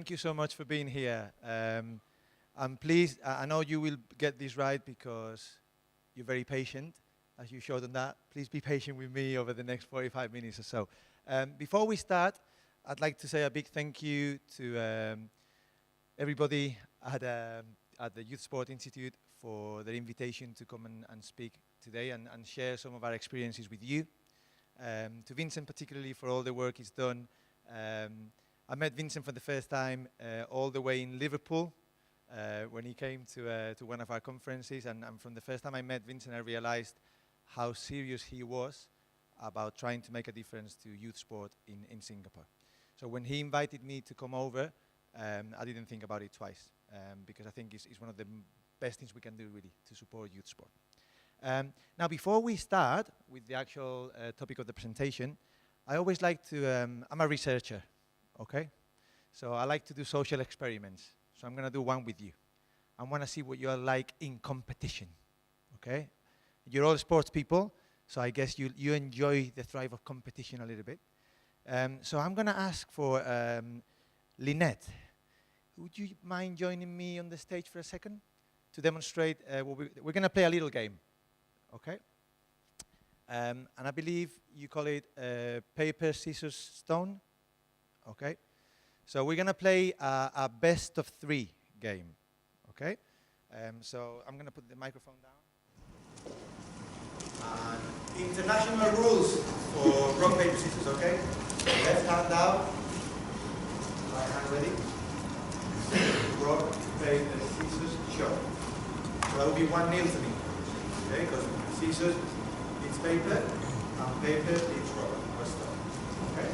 thank you so much for being here. I'm pleased. I know you will get this right because you're very patient, as you showed on that. Please be patient with me over the next 45 minutes or so. Before we start, I'd like to say a big thank you to everybody at the Youth Sport Institute for their invitation to come and speak today and share some of our experiences with you. To Vincent particularly for all the work he's done. I met Vincent for the first time all the way in Liverpool when he came to one of our conferences, and from the first time I met Vincent I realized how serious he was about trying to make a difference to youth sport in Singapore. So when he invited me to come over, I didn't think about it twice, because I think it's one of the best things we can do really to support youth sport. Now before we start with the actual topic of the presentation, I always like to, I'm a researcher, okay? So I like to do social experiments. So I'm gonna do one with you. I wanna see what you're like in competition, okay? You're all sports people, so I guess you enjoy the thrive of competition a little bit. So I'm gonna ask for Lynette. Would you mind joining me on the stage for a second to demonstrate we're gonna play a little game, okay? And I believe you call it paper, scissors, stone, okay? So we're gonna play a best of 3 game, okay? So I'm gonna put the microphone down. International rules for rock, paper, scissors, okay? Left hand down, right hand ready. Rock, paper, scissors, show. So that will be 1-0 to me, okay? Because scissors, it's paper, and paper, it's rock, or stone, okay?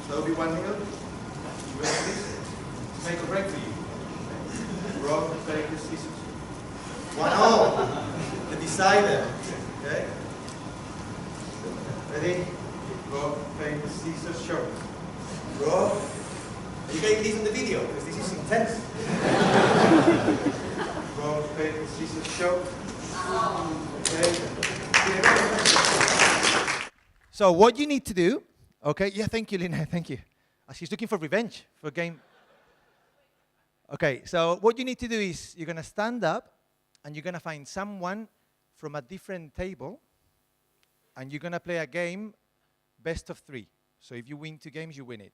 So that will be 1-0. You ready for this? Make a break for you. Okay. Rock, paper, scissors. 1-0. The decider. Okay? Ready? Rock, paper, scissors, show. Rock. Are you getting these on the video? Because this is intense. Rock, paper, scissors, show. Okay. So what you need to do, okay? Yeah, thank you, Lina, thank you. She's looking for revenge for a game. Okay, so what you need to do is you're going to stand up and you're going to find someone from a different table and you're going to play a game best of 3. So if you win 2 games, you win it.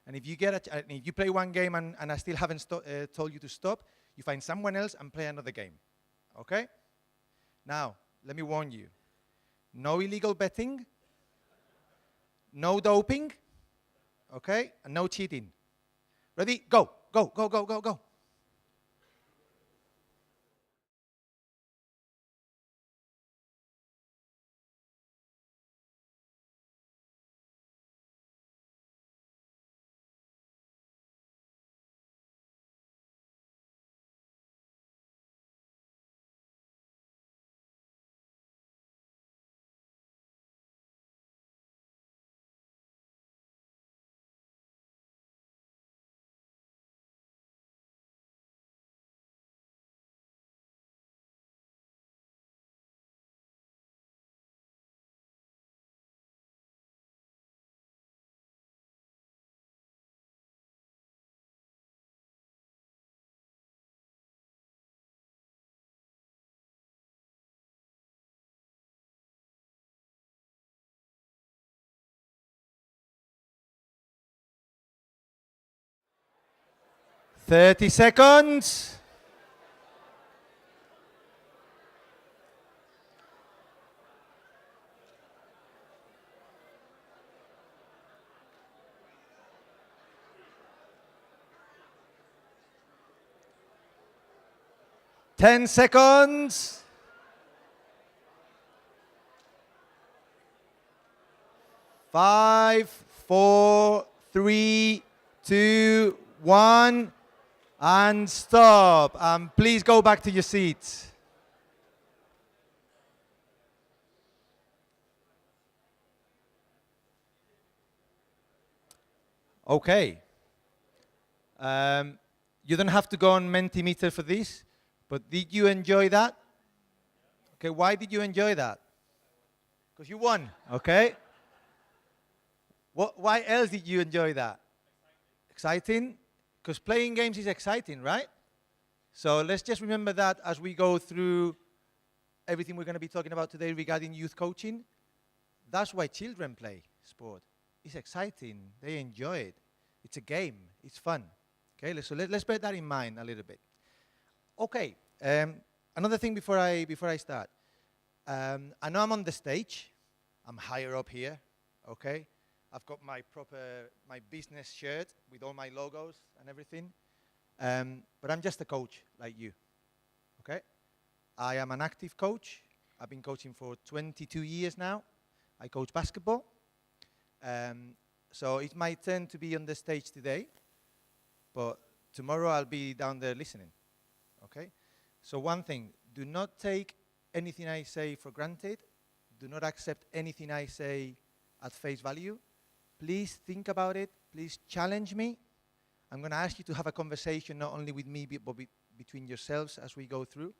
And if you if you play 1 game and I still haven't told you to stop, you find someone else and play another game. Okay? Now, let me warn you. No illegal betting. No doping. Okay? And no cheating. Ready? Go. Go, go, go, go, go. Thirty seconds. Ten seconds. 5, 4, 3, 2, 1, and stop. Please go back to your seats. Okay. You don't have to go on Mentimeter for this, but did you enjoy that? Okay, why did you enjoy that? Because you won, okay? Why else did you enjoy that? Exciting? Because playing games is exciting, right? So let's just remember that as we go through everything we're going to be talking about today regarding youth coaching. That's why children play sport. It's exciting. They enjoy it. It's a game. It's fun. Okay, let's bear that in mind a little bit. Okay, another thing before I start. I know I'm on the stage. I'm higher up here. Okay, I've got my business shirt with all my logos and everything. But I'm just a coach like you. Okay, I am an active coach. I've been coaching for 22 years now. I coach basketball. So it's my turn to be on the stage today, but tomorrow I'll be down there listening, okay? So one thing, do not take anything I say for granted. Do not accept anything I say at face value. Please think about it. Please challenge me. I'm going to ask you to have a conversation not only with me, but between yourselves as we go through.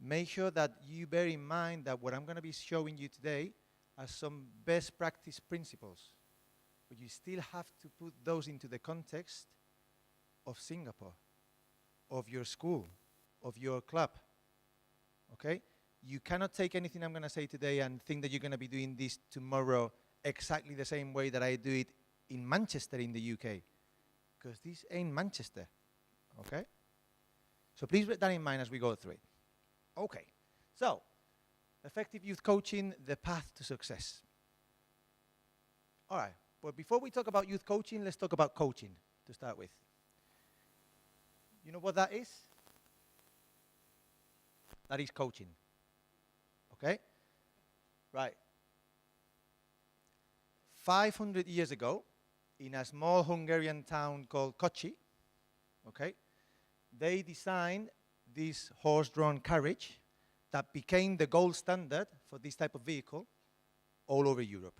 Make sure that you bear in mind that what I'm going to be showing you today are some best practice principles. But you still have to put those into the context of Singapore, of your school, of your club, okay? You cannot take anything I'm going to say today and think that you're going to be doing this tomorrow exactly the same way that I do it in Manchester in the UK, because this ain't Manchester, okay? So please bear that in mind as we go through it. Okay, so effective youth coaching, the path to success. All right. But before we talk about youth coaching, let's talk about coaching to start with. You know what that is? That is coaching. Okay? Right. 500 years ago, in a small Hungarian town called Kochi, okay, they designed this horse-drawn carriage that became the gold standard for this type of vehicle all over Europe.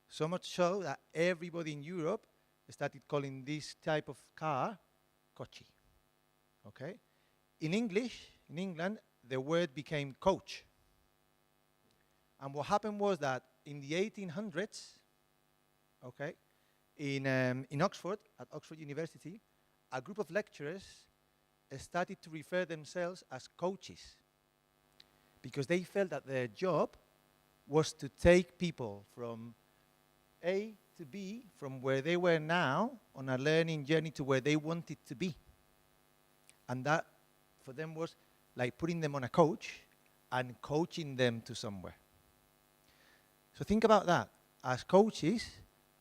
So much so that everybody in Europe started calling this type of car Kochi. Okay? In English, in England, the word became coach. And what happened was that in the 1800s, okay, in Oxford, at Oxford University, a group of lecturers started to refer themselves as coaches because they felt that their job was to take people from A to B, from where they were now on a learning journey to where they wanted to be. And that, for them, was like putting them on a coach and coaching them to somewhere. So think about that. As coaches,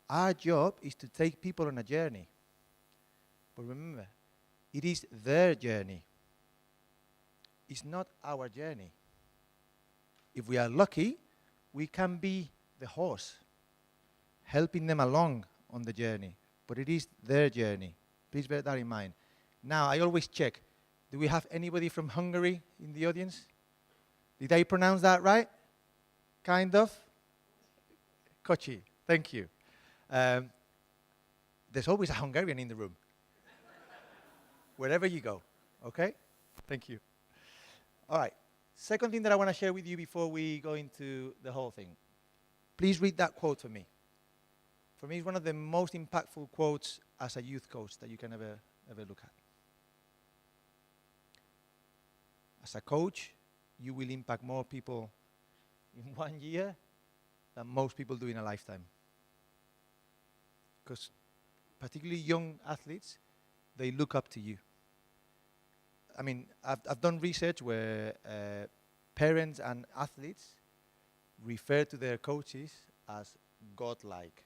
our job is to take people on a journey. But remember, it is their journey. It's not our journey. If we are lucky, we can be the horse, helping them along on the journey. But it is their journey. Please bear that in mind. Now, I always check. Do we have anybody from Hungary in the audience? Did I pronounce that right? Kind of? Kochi. Thank you. There's always a Hungarian in the room. Wherever you go. Okay? Thank you. All right. Second thing that I want to share with you before we go into the whole thing. Please read that quote for me. For me, it's one of the most impactful quotes as a youth coach that you can ever look at. As a coach, you will impact more people in 1 year than most people do in a lifetime. Because particularly young athletes, they look up to you. I mean, I've done research where parents and athletes refer to their coaches as godlike.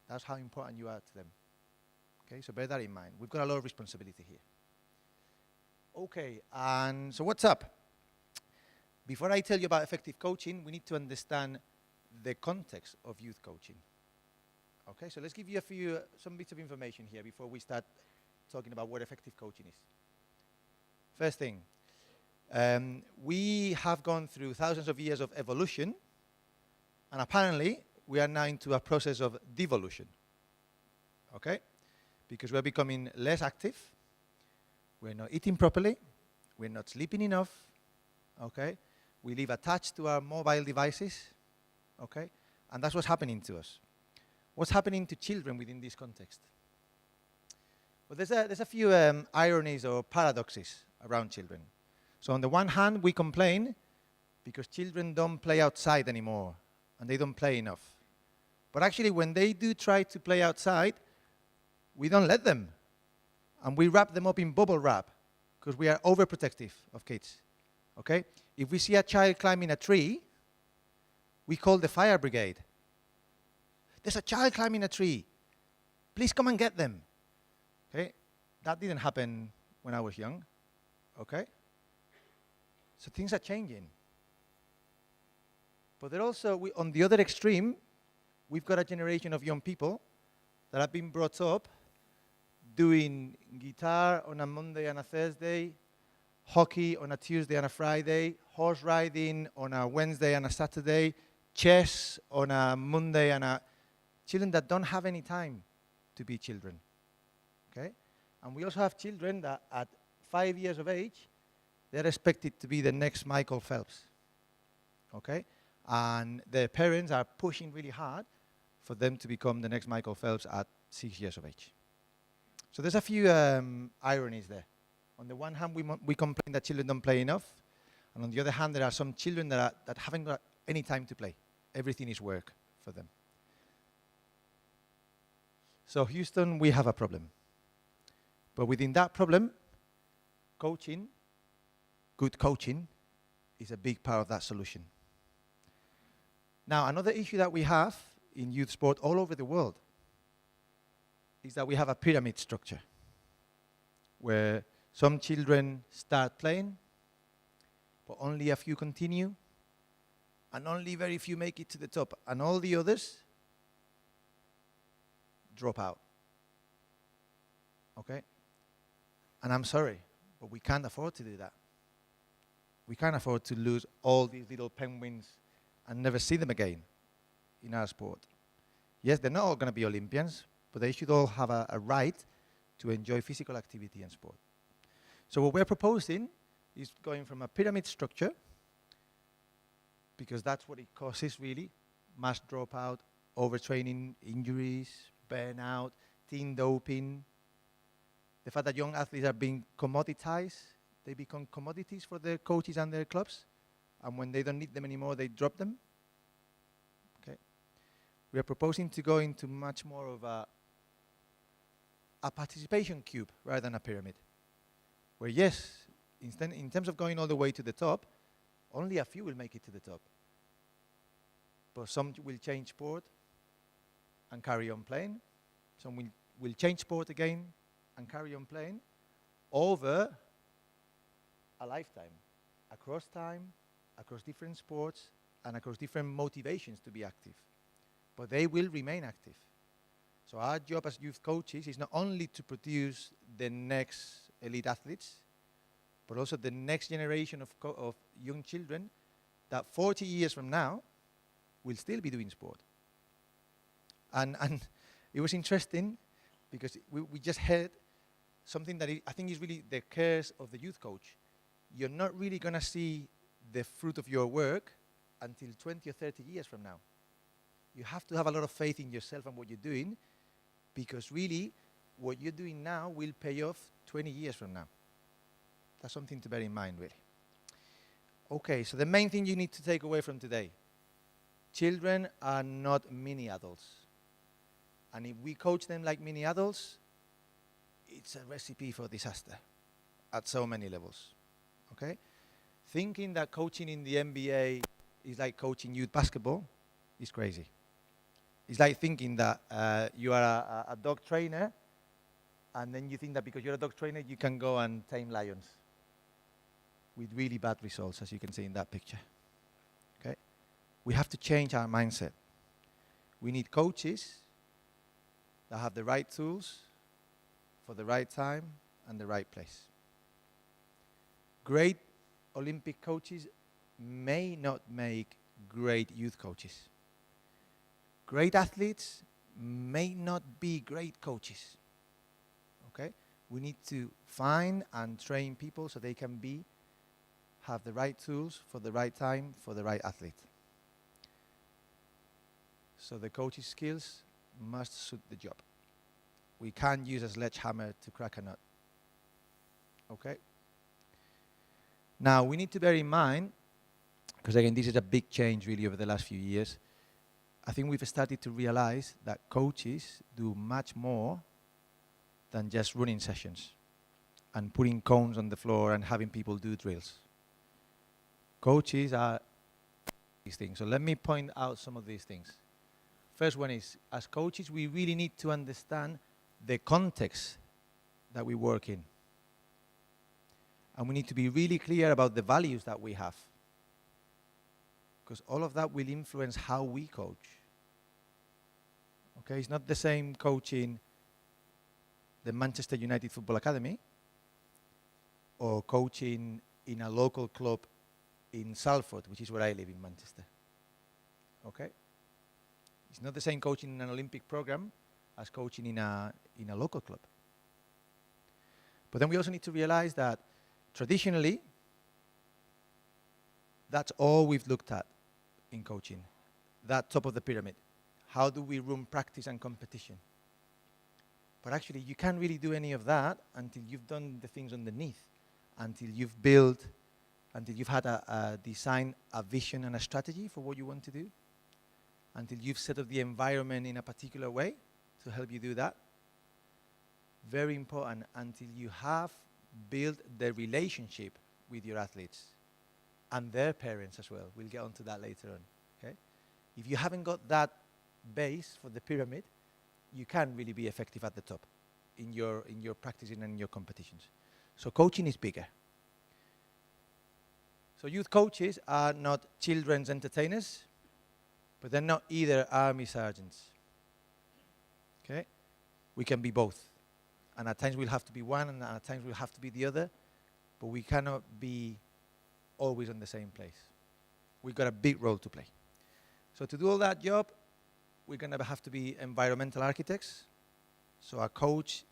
That's how important you are to them. Okay, so bear that in mind. We've got a lot of responsibility here. Okay, and so what's up? Before I tell you about effective coaching, we need to understand the context of youth coaching. Okay, so let's give you some bits of information here before we start talking about what effective coaching is. First thing, we have gone through thousands of years of evolution, and apparently we are now into a process of devolution. Okay? Because we're becoming less active, we're not eating properly, we're not sleeping enough, okay? We live attached to our mobile devices, okay? And that's what's happening to us. What's happening to children within this context? But there's a few ironies or paradoxes around children. So on the one hand, we complain because children don't play outside anymore, and they don't play enough. But actually, when they do try to play outside, we don't let them. And we wrap them up in bubble wrap because we are overprotective of kids. Okay? If we see a child climbing a tree, we call the fire brigade. There's a child climbing a tree. Please come and get them. Okay? That didn't happen when I was young. Okay? So things are changing. But they're also, on the other extreme, we've got a generation of young people that have been brought up doing guitar on a Monday and a Thursday, hockey on a Tuesday and a Friday, horse riding on a Wednesday and a Saturday, chess on a Monday and a... Children that don't have any time to be children. Okay? And we also have children that at 5 years of age, they're expected to be the next Michael Phelps. Okay? And their parents are pushing really hard for them to become the next Michael Phelps at 6 years of age. So there's a few ironies there. On the one hand, we complain that children don't play enough. And on the other hand, there are some children that haven't got any time to play. Everything is work for them. So Houston, we have a problem. But within that problem, coaching, good coaching, is a big part of that solution. Now, another issue that we have in youth sport all over the world is that we have a pyramid structure where some children start playing, but only a few continue, and only very few make it to the top, and all the others drop out. Okay? And I'm sorry, but we can't afford to do that. We can't afford to lose all these little penguins and never see them again in our sport. Yes, they're not all going to be Olympians, but they should all have a right to enjoy physical activity and sport. So what we're proposing is going from a pyramid structure, because that's what it causes really, mass dropout, overtraining, injuries, burnout, teen doping, the fact that young athletes are being commoditized. They become commodities for their coaches and their clubs, and when they don't need them anymore, they drop them. Okay. We are proposing to go into much more of a participation cube rather than a pyramid, where yes, in terms of going all the way to the top, only a few will make it to the top. But some will change sport and carry on playing. Some will change sport again and carry on playing over a lifetime, across time, across different sports, and across different motivations to be active. But they will remain active. So our job as youth coaches is not only to produce the next elite athletes, but also the next generation of young children that 40 years from now will still be doing sport. And it was interesting because we just heard something that I think is really the curse of the youth coach. You're not really going to see the fruit of your work until 20 or 30 years from now. You have to have a lot of faith in yourself and what you're doing, because really what you're doing now will pay off 20 years from now. That's something to bear in mind, really. Okay, so the main thing you need to take away from today: children are not mini adults. And if we coach them like mini adults, it's a recipe for disaster at so many levels. Okay? Thinking that coaching in the NBA is like coaching youth basketball is crazy. It's like thinking that you are a dog trainer, and then you think that because you're a dog trainer, you can go and tame lions with really bad results, as you can see in that picture. Okay? We have to change our mindset. We need coaches that have the right tools for the right time and the right place. Great Olympic coaches may not make great youth coaches. Great athletes may not be great coaches. Okay? We need to find and train people so they can have the right tools for the right time for the right athlete. So the coach's skills must suit the job. We can't use a sledgehammer to crack a nut. Okay? Now, we need to bear in mind, because again, this is a big change really over the last few years. I think we've started to realize that coaches do much more than just running sessions and putting cones on the floor and having people do drills. Coaches are these things. So let me point out some of these things. First one is, as coaches, we really need to understand the context that we work in. And we need to be really clear about the values that we have. Because all of that will influence how we coach. Okay, it's not the same coaching the Manchester United Football Academy or coaching in a local club in Salford, which is where I live in Manchester. Okay? It's not the same coaching in an Olympic program as coaching in a local club. But then we also need to realize that traditionally, that's all we've looked at in coaching, that top of the pyramid. How do we run practice and competition? But actually, you can't really do any of that until you've done the things underneath, until you've built, until you've had a design, a vision and a strategy for what you want to do, until you've set up the environment in a particular way to help you do that. Very important, until you have built the relationship with your athletes and their parents as well. We'll get onto that later on. Okay? If you haven't got that base for the pyramid, you can't really be effective at the top in your practicing and in your competitions. So coaching is bigger. So youth coaches are not children's entertainers, but they're not either army sergeants. Okay? We can be both. And at times we'll have to be one, and at times we'll have to be the other, but we cannot be always in the same place. We've got a big role to play. So to do all that job, we're going to have to be environmental architects. So a coach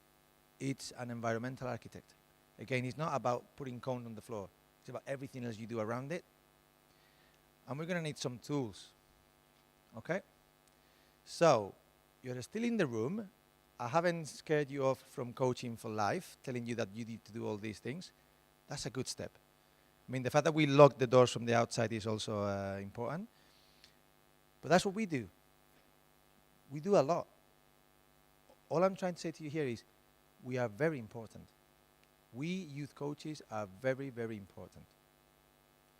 is an environmental architect. Again, it's not about putting cones on the floor. It's about everything else you do around it. And we're going to need some tools. Okay? So, you're still in the room. I haven't scared you off from coaching for life, telling you that you need to do all these things. That's a good step. I mean, the fact that we lock the doors from the outside is also important. But that's what we do. We do a lot. All I'm trying to say to you here is we are very important. We youth coaches are very, very important.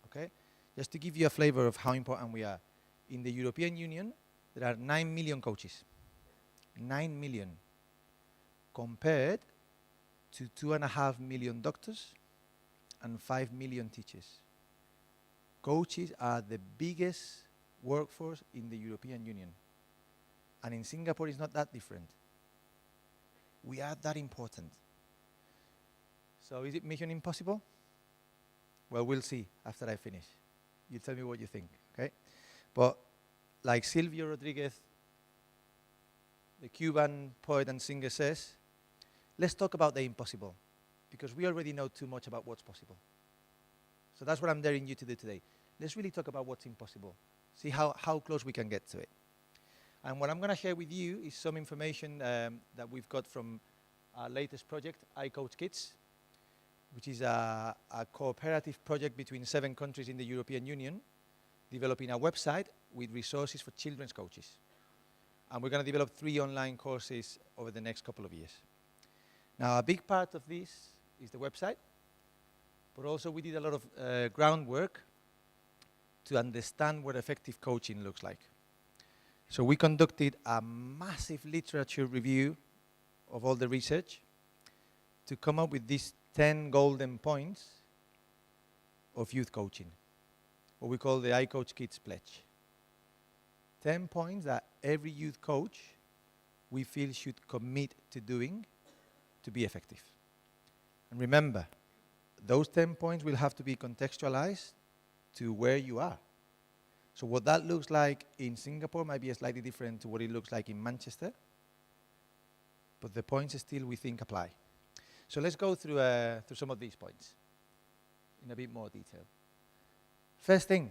Okay? Just to give you a flavor of how important we are. In the European Union, there are 9 million coaches. 9 million. Compared to 2.5 million doctors and 5 million teachers. Coaches are the biggest workforce in the European Union. And in Singapore, it's not that different. We are that important. So is it mission impossible? Well, we'll see after I finish. You tell me what you think, okay? But like Silvio Rodriguez, the Cuban poet and singer, says, let's talk about the impossible, because we already know too much about what's possible. So that's what I'm daring you to do today. Let's really talk about what's impossible. See how close we can get to it. And what I'm going to share with you is some information that we've got from our latest project, iCoachKids, which is a cooperative project between 7 countries in the European Union, developing a website with resources for children's coaches. And we're going to develop 3 online courses over the next couple of years. Now, a big part of this is the website, but also we did a lot of groundwork to understand what effective coaching looks like. So we conducted a massive literature review of all the research to come up with these 10 golden points of youth coaching, what we call the iCoachKids pledge. 10 points that every youth coach we feel should commit to doing to be effective. And remember, those 10 points will have to be contextualized to where you are. So what that looks like in Singapore might be slightly different to what it looks like in Manchester, but the points still we think apply. So let's go through some of these points in a bit more detail. First thing,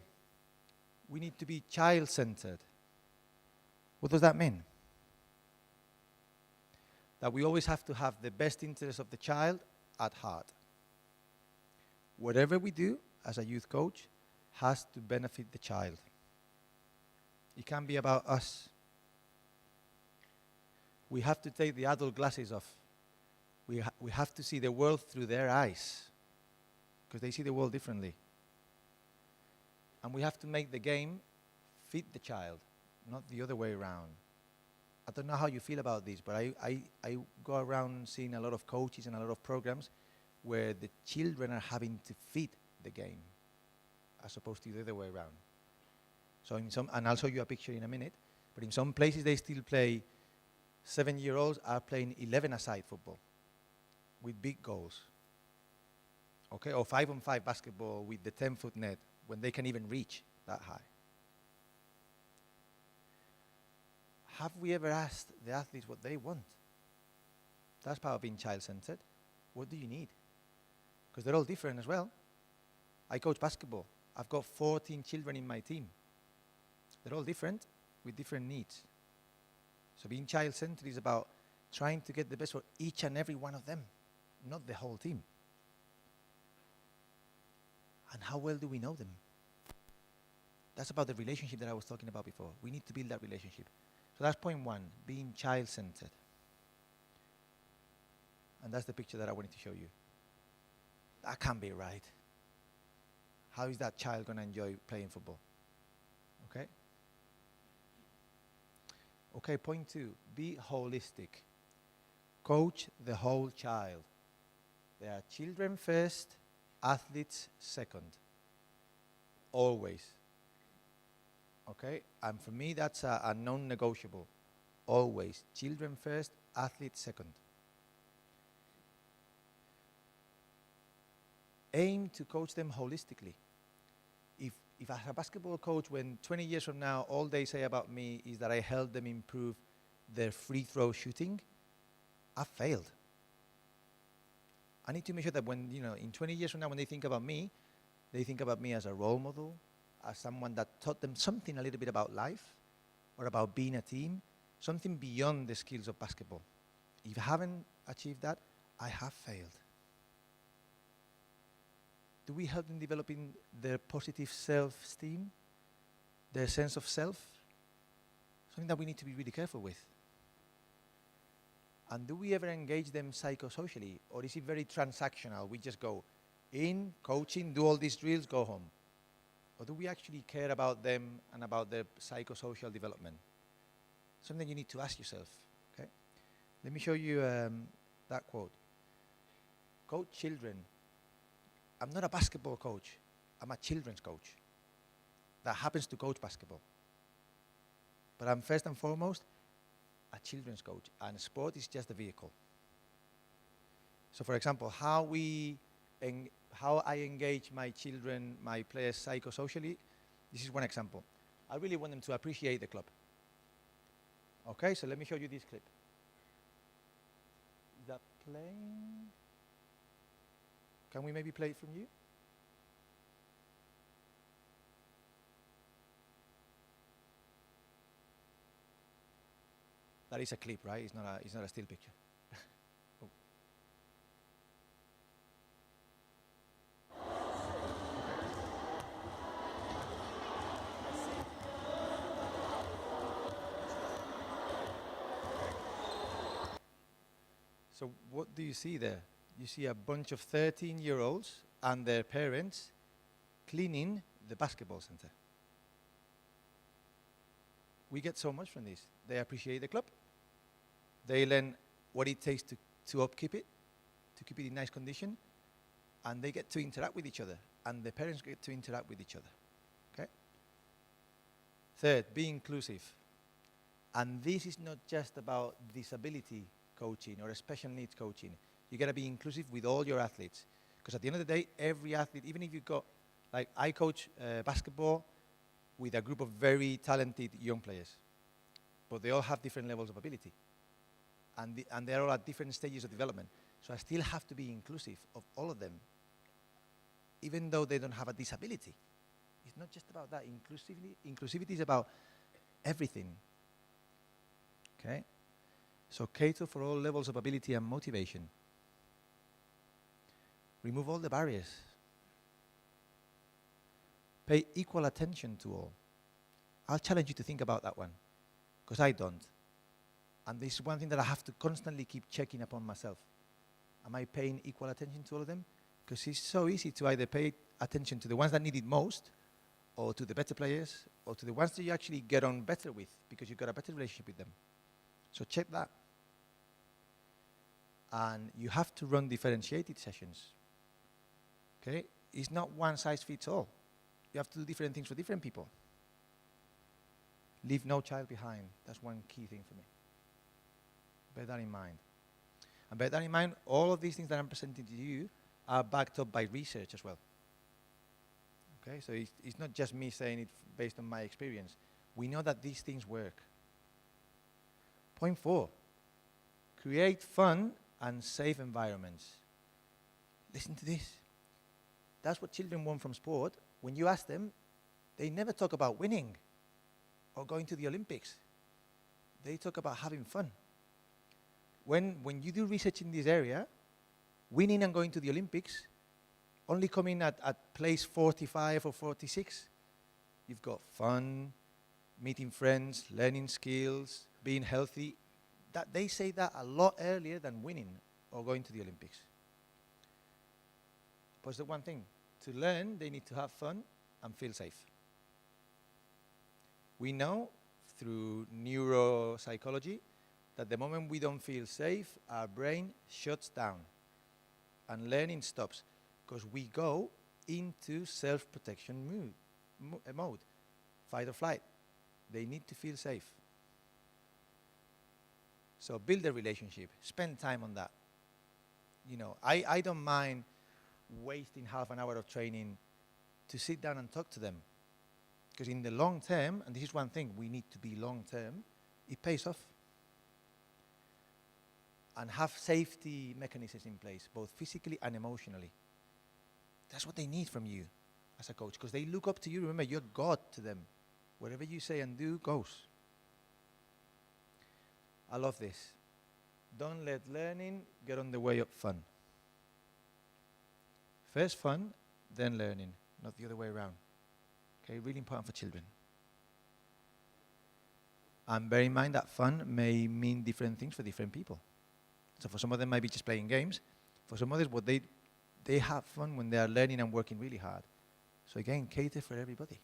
we need to be child-centered. What does that mean? that we always have to have the best interest of the child at heart. Whatever we do as a youth coach has to benefit the child. It can't be about us. We have to take the adult glasses off. We have to see the world through their eyes, because they see the world differently. And we have to make the game fit the child, not the other way around. I don't know how you feel about this, but I go around seeing a lot of coaches and a lot of programs where the children are having to fit the game as opposed to the other way around. So in some, and I'll show you a picture in a minute, but in some places they still play, 7-year-olds are playing 11-a-side football with big goals. Okay, or 5-on-5 basketball with the 10-foot net when they can even reach that high. Have we ever asked the athletes what they want? That's part of being child-centered. What do you need? Because they're all different as well. I coach basketball. I've got 14 children in my team. They're all different with different needs. So being child-centered is about trying to get the best for each and every one of them, not the whole team. And how well do we know them? That's about the relationship that I was talking about before. We need to build that relationship. So that's point one, being child-centered. And that's the picture that I wanted to show you. That can't be right. How is that child going to enjoy playing football? Okay? Okay, point two, be holistic. Coach the whole child. There are children first, athletes second. Always. Okay? And for me, that's a non-negotiable. Always. Children first, athletes second. Aim to coach them holistically. If as a basketball coach, when 20 years from now, all they say about me is that I helped them improve their free throw shooting, I failed. I need to make sure that when, in 20 years from now, when they think about me as a role model, as someone that taught them something a little bit about life or about being a team, something beyond the skills of basketball. If I haven't achieved that, I have failed. Do we help them developing their positive self-esteem, their sense of self? Something that we need to be really careful with. And do we ever engage them psychosocially, or is it very transactional? We just go in, coaching, do all these drills, go home. Or do we actually care about them and about their psychosocial development? Something you need to ask yourself, okay? Let me show you that quote. Coach children. I'm not a basketball coach. I'm a children's coach that happens to coach basketball. But I'm first and foremost a children's coach, and sport is just a vehicle. So for example, how I engage my children, my players psychosocially, this is one example. I really want them to appreciate the club. Okay, so let me show you this clip. Is that playing? Can we maybe play it from you? That is a clip, right? It's not a still picture. Oh. So what do you see there? You see a bunch of 13-year-olds and their parents cleaning the basketball center. We get so much from this. They appreciate the club. They learn what it takes to upkeep it, to keep it in nice condition, and they get to interact with each other, and the parents get to interact with each other. Okay? Third, be inclusive. And this is not just about disability coaching or special needs coaching. You got to be inclusive with all your athletes. Because at the end of the day, every athlete, even if you've got, like I coach basketball with a group of very talented young players. But they all have different levels of ability. And they're all at different stages of development. So I still have to be inclusive of all of them, even though they don't have a disability. It's not just about that. Inclusivity is about everything. Okay? So cater for all levels of ability and motivation. Remove all the barriers. Pay equal attention to all. I'll challenge you to think about that one, because I don't. And this is one thing that I have to constantly keep checking upon myself. Am I paying equal attention to all of them? Because it's so easy to either pay attention to the ones that need it most, or to the better players, or to the ones that you actually get on better with, because you've got a better relationship with them. So check that. And you have to run differentiated sessions. Okay? It's not one size fits all. You have to do different things for different people. Leave no child behind. That's one key thing for me. Bear that in mind. And bear that in mind, all of these things that I'm presenting to you are backed up by research as well. Okay, so it's not just me saying it based on my experience. We know that these things work. Point 4, create fun and safe environments. Listen to this. That's what children want from sport. When you ask them, they never talk about winning or going to the Olympics. They talk about having fun. When you do research in this area, winning and going to the Olympics only come in at place 45 or 46. You've got fun, meeting friends, learning skills, being healthy. That they say that a lot earlier than winning or going to the Olympics. But the one thing, to learn, they need to have fun and feel safe. We know through neuropsychology that the moment we don't feel safe, our brain shuts down and learning stops, because we go into self-protection mode, fight or flight. They need to feel safe. So build a relationship, spend time on that. You know, I don't mind wasting half an hour of training to sit down and talk to them. Because in the long term, and this is one thing, we need to be long term, it pays off. And have safety mechanisms in place, both physically and emotionally. That's what they need from you as a coach, because they look up to you. Remember, you're God to them. Whatever you say and do goes. I love this. Don't let learning get on the way of fun. First fun, then learning, not the other way around. Okay, really important for children. And bear in mind that fun may mean different things for different people. So for some of them, might be just playing games. For some others, they have fun when they are learning and working really hard. So again, cater for everybody.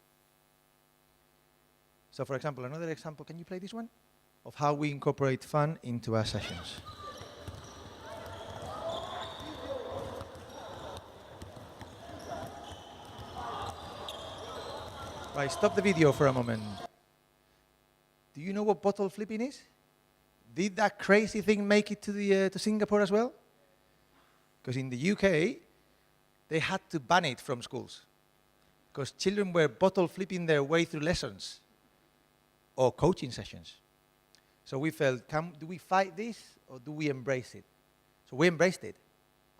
So for example, another example, can you play this one? Of how we incorporate fun into our sessions. Right, stop the video for a moment. Do you know what bottle flipping is? Did that crazy thing make it to Singapore as well? Because in the UK, they had to ban it from schools. Because children were bottle flipping their way through lessons or coaching sessions. So we felt, do we fight this or do we embrace it? So we embraced it.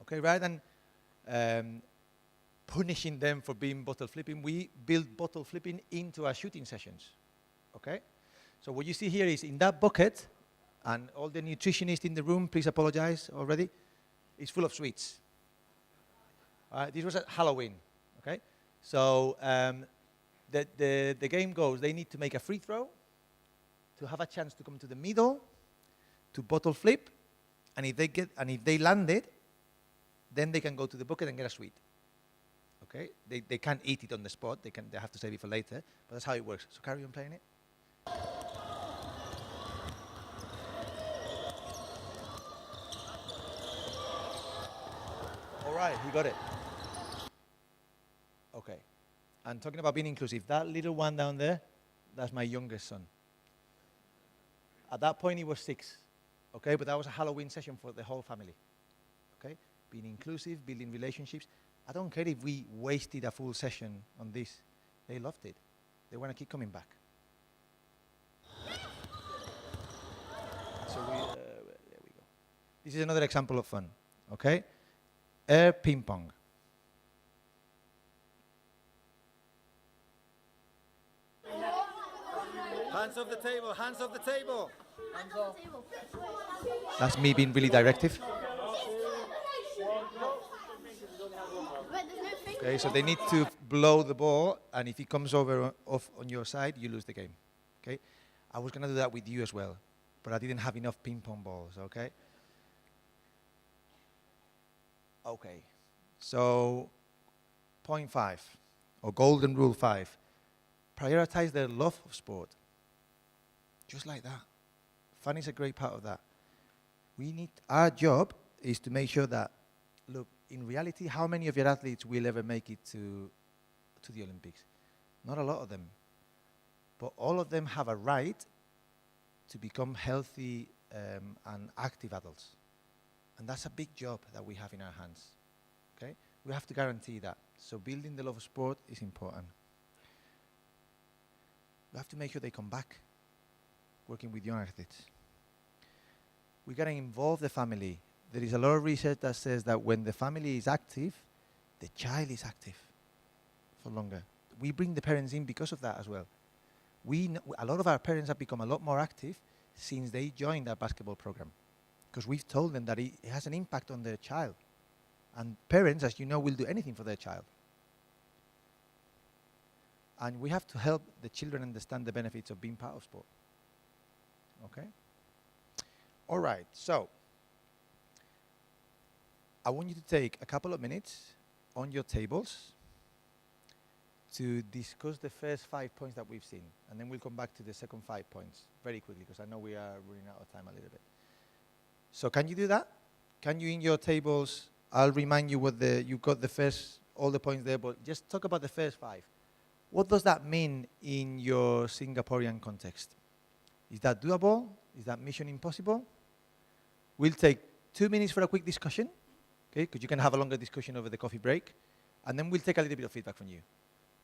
Okay, rather than punishing them for being bottle flipping, we built bottle flipping into our shooting sessions. Okay? So what you see here is in that bucket, and all the nutritionists in the room, please apologize already, it's full of sweets. This was at Halloween, okay? So the game goes, they need to make a free throw, to have a chance to come to the middle, to bottle flip, and if they land it, then they can go to the bucket and get a sweet. Okay? They can't eat it on the spot, they have to save it for later, but that's how it works. So carry on playing it. All right, he got it. Okay. And talking about being inclusive, that little one down there, that's my youngest son. At that point, he was 6. Okay, but that was a Halloween session for the whole family. Okay? Being inclusive, building relationships. I don't care if we wasted a full session on this. They loved it. They want to keep coming back. So there we go. This is another example of fun. Okay? Air ping pong. Hands off the table, hands off the table. That's me being really directive. Okay, so they need to blow the ball, and if it comes over off on your side, you lose the game. Okay, I was gonna do that with you as well, but I didn't have enough ping pong balls. Okay. Okay, so point 5, or golden rule 5, prioritize their love of sport. Just like that. Fun is a great part of that. Our job is to make sure that, look, in reality, how many of your athletes will ever make it to the Olympics? Not a lot of them. But all of them have a right to become healthy and active adults. And that's a big job that we have in our hands. Okay? We have to guarantee that. So building the love of sport is important. We have to make sure they come back working with young athletes. We got to involve the family. There is a lot of research that says that when the family is active, the child is active for longer. We bring the parents in because of that as well. A lot of our parents have become a lot more active since they joined our basketball program, because we've told them that it has an impact on their child. And parents, as you know, will do anything for their child. And we have to help the children understand the benefits of being part of sport. Okay? All right, so I want you to take a couple of minutes on your tables to discuss the first 5 points that we've seen. And then we'll come back to the second 5 points very quickly, because I know we are running out of time a little bit. So can you do that? Can you, in your tables, I'll remind you what you've got all the points there, but just talk about the first 5. What does that mean in your Singaporean context? Is that doable? Is that mission impossible? We'll take 2 minutes for a quick discussion, okay? Because you can have a longer discussion over the coffee break. And then we'll take a little bit of feedback from you.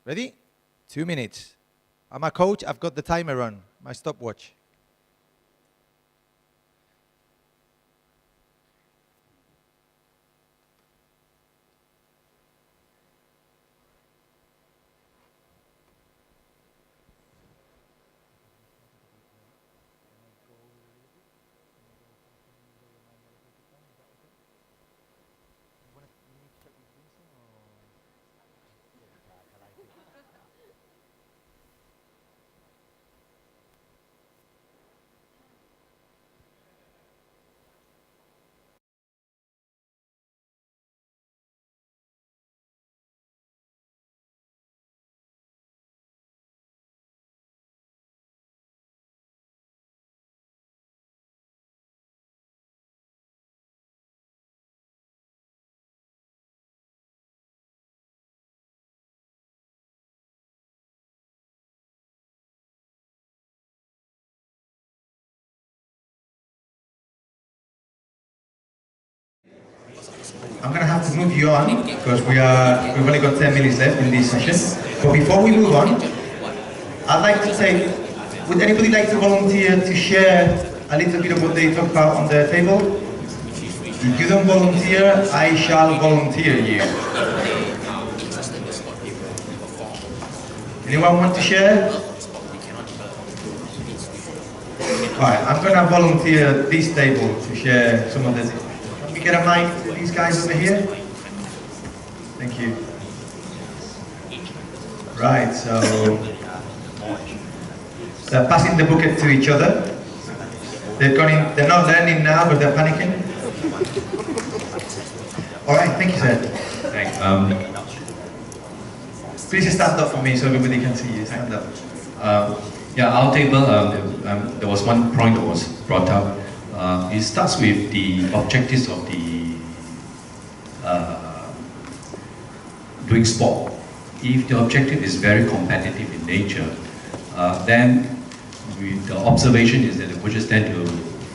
Ready? 2 minutes. I'm a coach. I've got the timer on, my stopwatch. I'm going to have to move you on because we've only got 10 minutes left in this session. But before we move on, I'd like to would anybody like to volunteer to share a little bit of what they talked about on the table? If you don't volunteer, I shall volunteer you. Anyone want to share? Alright, I'm going to volunteer this table to share some of the... Can we get a mic to these guys over here? Thank you. Right, so... they're passing the bucket to each other. They're not learning now, but they're panicking. Alright, thank you, sir. Thanks. Please just stand up for me so everybody can see you. Stand up. Yeah, our table, there was one point that was brought up. It starts with the objectives of the doing sport. If the objective is very competitive in nature, then the observation is that the coaches tend to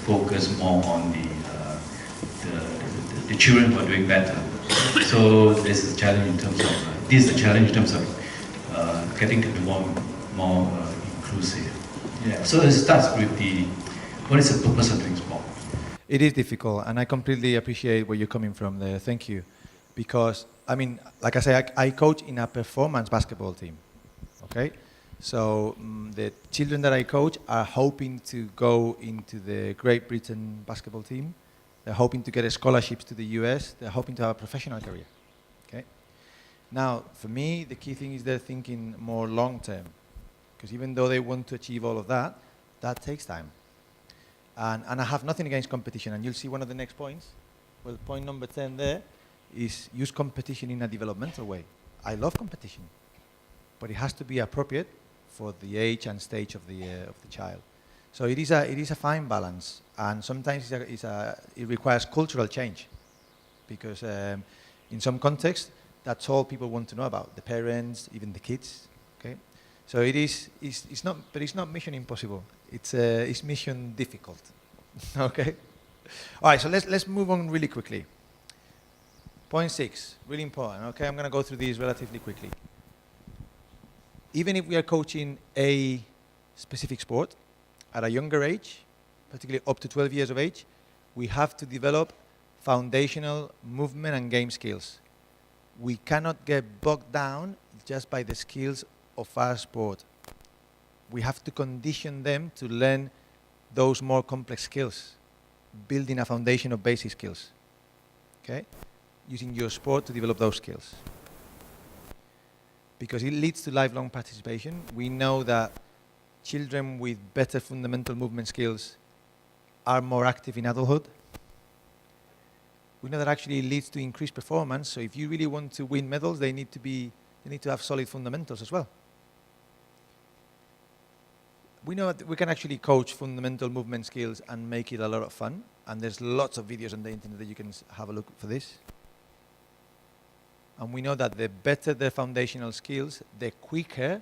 focus more on the children who are doing better. So this is a challenge in terms of getting to be more inclusive. Yeah. So it starts with what is the purpose of doing sport? It is difficult, and I completely appreciate where you're coming from there. Thank you. Because, I mean, like I say, I coach in a performance basketball team, okay? So the children that I coach are hoping to go into the Great Britain basketball team. They're hoping to get scholarships to the US. They're hoping to have a professional career. Okay. Now, for me, the key thing is they're thinking more long term, because even though they want to achieve all of that, that takes time. And I have nothing against competition, and you'll see one of the next points. Well, point number 10 there is use competition in a developmental way. I love competition, but it has to be appropriate for the age and stage of the child. So it is a fine balance, and sometimes it requires cultural change, because in some contexts, that's all people want to know about, the parents, even the kids. Okay, so it's not mission impossible. It's mission difficult. Okay. All right. So let's move on really quickly. Point 6, really important. Okay, I'm going to go through these relatively quickly. Even if we are coaching a specific sport at a younger age, particularly up to 12 years of age, we have to develop foundational movement and game skills. We cannot get bogged down just by the skills of our sport. We have to condition them to learn those more complex skills, building a foundation of basic skills. Okay? Using your sport to develop those skills. Because it leads to lifelong participation. We know that children with better fundamental movement skills are more active in adulthood. We know that actually it leads to increased performance. So if you really want to win medals, they need to have solid fundamentals as well. We know that we can actually coach fundamental movement skills and make it a lot of fun. And there's lots of videos on the internet that you can have a look for this. And we know that the better the foundational skills, the quicker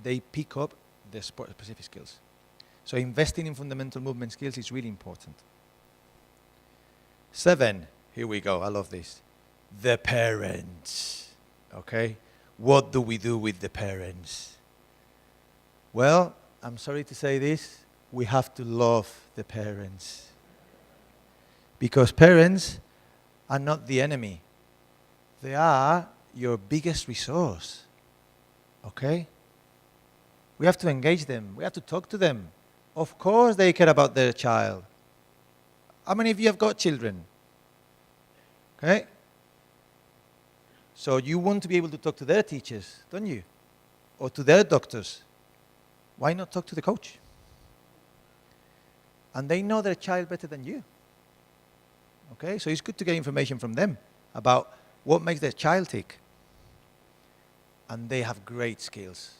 they pick up the sport-specific skills. So investing in fundamental movement skills is really important. 7, here we go, I love this. The parents, okay? What do we do with the parents? Well, I'm sorry to say this, we have to love the parents. Because parents are not the enemy. They are your biggest resource, okay? We have to engage them. We have to talk to them. Of course they care about their child. How many of you have got children? Okay? So you want to be able to talk to their teachers, don't you? Or to their doctors. Why not talk to the coach? And they know their child better than you. Okay? So it's good to get information from them about what makes their child tick. And they have great skills.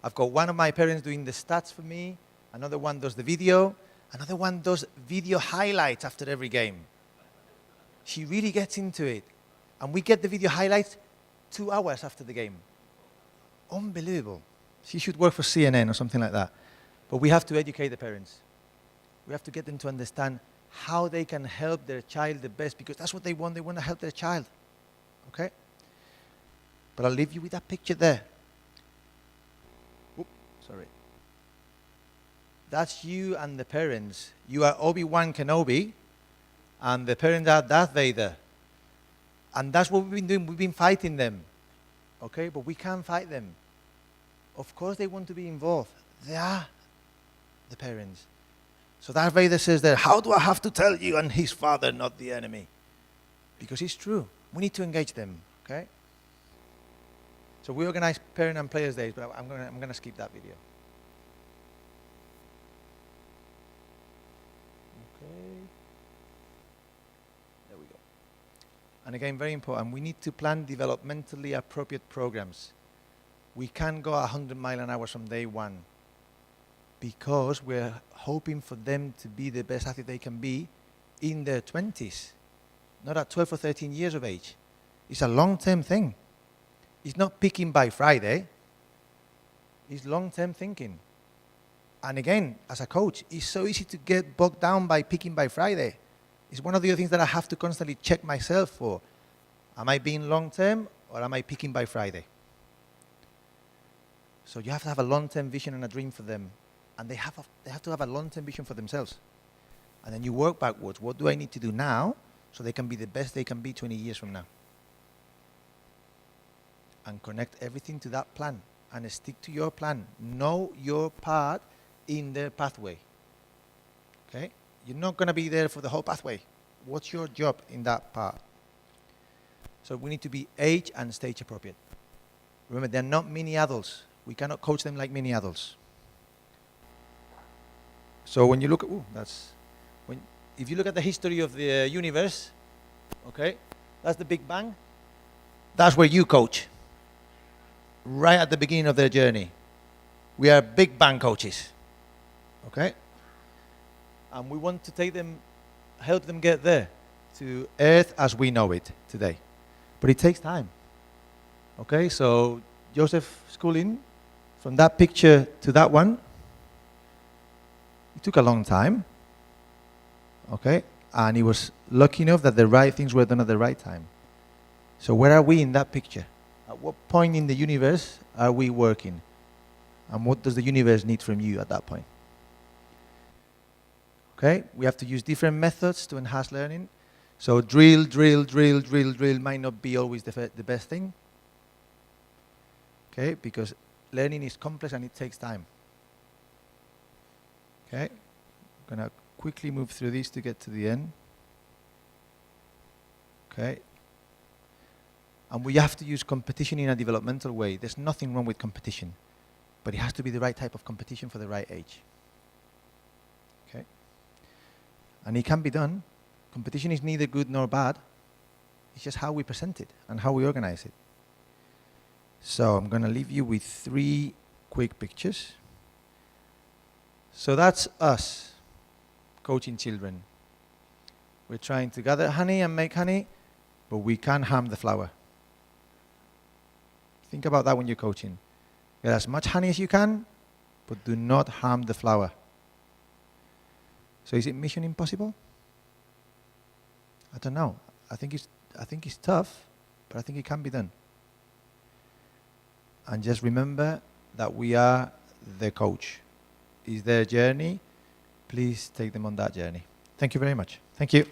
I've got one of my parents doing the stats for me, another one does the video, another one does video highlights after every game. She really gets into it. And we get the video highlights 2 hours after the game. Unbelievable. She should work for CNN or something like that. But we have to educate the parents. We have to get them to understand how they can help their child the best, because that's what they want. They want to help their child. Okay? But I'll leave you with that picture there. Oops, sorry. That's you and the parents. You are Obi-Wan Kenobi, and the parents are Darth Vader. And that's what we've been doing. We've been fighting them. Okay? But we can't fight them. Of course they want to be involved. They are the parents. So Darth Vader says there, how do I have to tell you and his father, not the enemy? Because it's true. We need to engage them. Okay? So we organize parent and players days, but I'm going to skip that video. Okay. There we go. And again, very important, we need to plan developmentally appropriate programs. We can't go 100 miles an hour from day one, because we're hoping for them to be the best athlete they can be in their 20s, not at 12 or 13 years of age. It's a long-term thing. It's not picking by Friday. It's long-term thinking. And again, as a coach, it's so easy to get bogged down by picking by Friday. It's one of the other things that I have to constantly check myself for. Am I being long-term, or am I picking by Friday? So you have to have a long-term vision and a dream for them. And they have to have a long-term vision for themselves. And then you work backwards. What do I need to do now so they can be the best they can be 20 years from now? And connect everything to that plan and stick to your plan. Know your part in their pathway. Okay? You're not going to be there for the whole pathway. What's your job in that part? So we need to be age and stage appropriate. Remember, they're not mini adults. We cannot coach them like mini adults. So when you look at, if you look at the history of the universe, okay, that's the Big Bang. That's where you coach. Right at the beginning of their journey. We are Big Bang coaches. Okay? And we want to take them, help them get there to Earth as we know it today. But it takes time. Okay, so Joseph schooling, from that picture to that one, it took a long time. Okay, and he was lucky enough that the right things were done at the right time. So where are we in that picture? At what point in the universe are we working? And what does the universe need from you at that point? Okay, we have to use different methods to enhance learning. So drill might not be always the best thing. Okay, because learning is complex and it takes time. Okay, I'm going to quickly move through these to get to the end. Okay. And we have to use competition in a developmental way. There's nothing wrong with competition, but it has to be the right type of competition for the right age. Okay? And it can be done. Competition is neither good nor bad. It's just how we present it and how we organize it. So I'm going to leave you with 3 quick pictures. So that's us coaching children. We're trying to gather honey and make honey, but we can't harm the flower. Think about that when you're coaching. Get as much honey as you can, but do not harm the flower. So is it mission impossible? I don't know. I think it's tough, but I think it can be done. And just remember that we are the coach. Is their journey? Please take them on that journey. Thank you very much. Thank you.